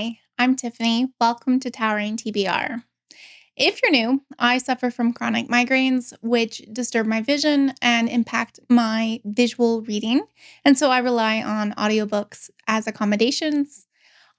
Hi, I'm Tiffany. Welcome to Towering TBR. If you're new, I suffer from chronic migraines, which disturb my vision and impact my visual reading. And so I rely on audiobooks as accommodations.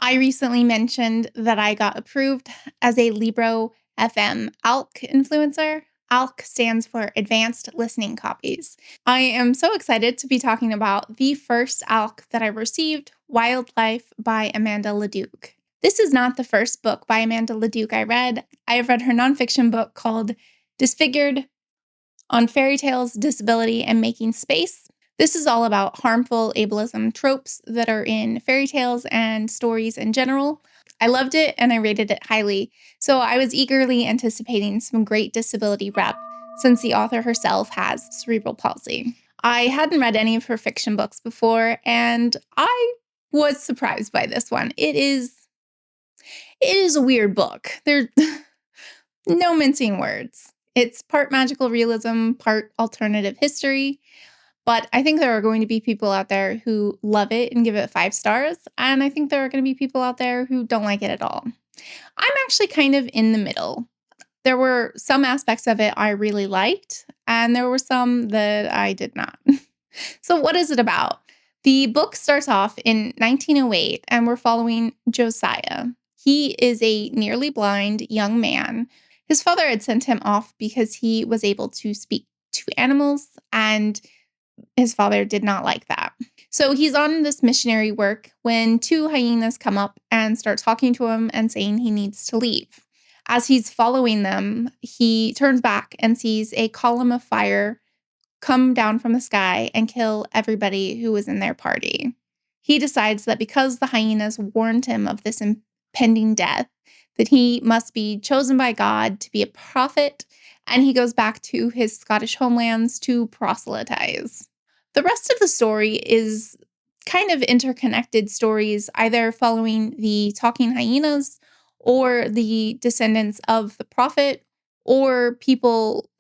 I recently mentioned that I got approved as a Libro FM ALC influencer. ALC stands for Advanced Listening Copies. I am so excited to be talking about the first ALC that I received, Wildlife by Amanda Leduc. This is not the first book by Amanda Leduc I read. I have read her nonfiction book called Disfigured on Fairy Tales, Disability, and Making Space. This is all about harmful ableism tropes that are in fairy tales and stories in general. I loved it and I rated it highly, so I was eagerly anticipating some great disability rep since the author herself has cerebral palsy. I hadn't read any of her fiction books before, and I was surprised by this one. It is a weird book. There's no mincing words. It's part magical realism, part alternative history. But I think there are going to be people out there who love it and give it 5 stars. And I think there are going to be people out there who don't like it at all. I'm actually kind of in the middle. There were some aspects of it I really liked, and there were some that I did not. So, what is it about? The book starts off in 1908, and we're following Josiah. He is a nearly blind young man. His father had sent him off because he was able to speak to animals, and his father did not like that. So he's on this missionary work when 2 hyenas come up and start talking to him and saying he needs to leave. As he's following them, he turns back and sees a column of fire come down from the sky and kill everybody who was in their party. He decides that because the hyenas warned him of this impending death, that he must be chosen by God to be a prophet, and he goes back to his Scottish homelands to proselytize. The rest of the story is kind of interconnected stories, either following the talking hyenas or the descendants of the prophet, or people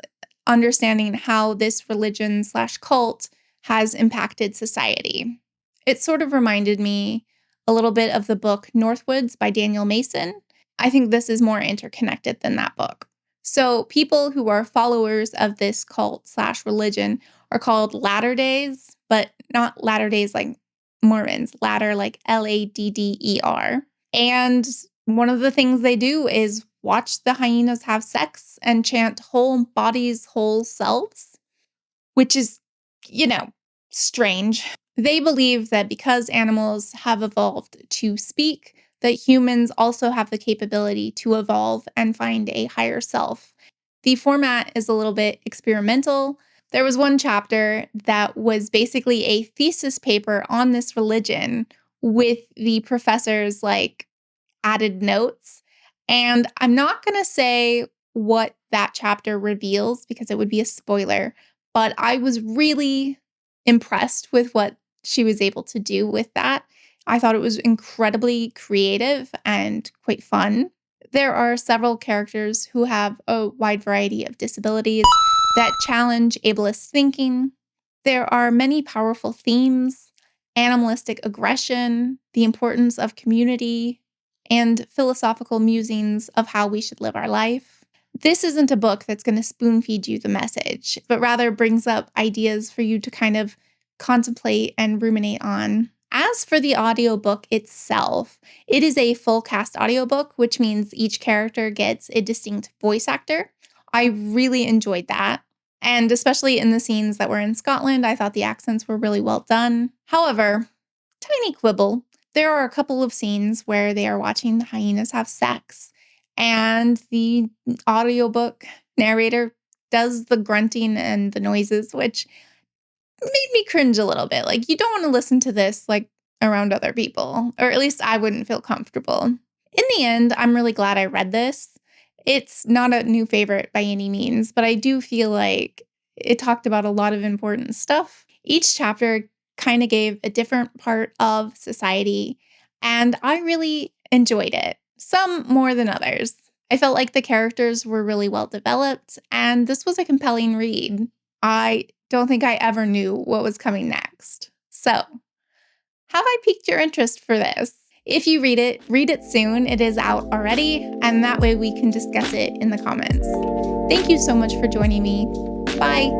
understanding how this religion/cult has impacted society. It sort of reminded me a little bit of the book Northwoods by Daniel Mason. I think this is more interconnected than that book. So people who are followers of this cult/religion are called Latter Days, but not Latter Days like Mormons, Latter like Ladder. And one of the things they do is watch the hyenas have sex and chant whole bodies, whole selves, which is, strange. They believe that because animals have evolved to speak, that humans also have the capability to evolve and find a higher self. The format is a little bit experimental. There was one chapter that was basically a thesis paper on this religion with the professor's added notes. And I'm not going to say what that chapter reveals because it would be a spoiler, but I was really impressed with what she was able to do with that. I thought it was incredibly creative and quite fun. There are several characters who have a wide variety of disabilities that challenge ableist thinking. There are many powerful themes: animalistic aggression, the importance of community, and philosophical musings of how we should live our life. This isn't a book that's going to spoon feed you the message, but rather brings up ideas for you to kind of contemplate and ruminate on. As for the audiobook itself, it is a full cast audiobook, which means each character gets a distinct voice actor. I really enjoyed that. And especially in the scenes that were in Scotland, I thought the accents were really well done. However, tiny quibble, there are a couple of scenes where they are watching the hyenas have sex, and the audiobook narrator does the grunting and the noises, which made me cringe a little bit. You don't want to listen to this around other people, or at least I wouldn't feel comfortable. In the end, I'm really glad I read this. It's not a new favorite by any means, but I do feel like it talked about a lot of important stuff. Each chapter kind of gave a different part of society, and I really enjoyed it, some more than others. I felt like the characters were really well developed, and this was a compelling read. I don't think I ever knew what was coming next. So, have I piqued your interest for this? If you read it soon. It is out already, and that way we can discuss it in the comments. Thank you so much for joining me. Bye.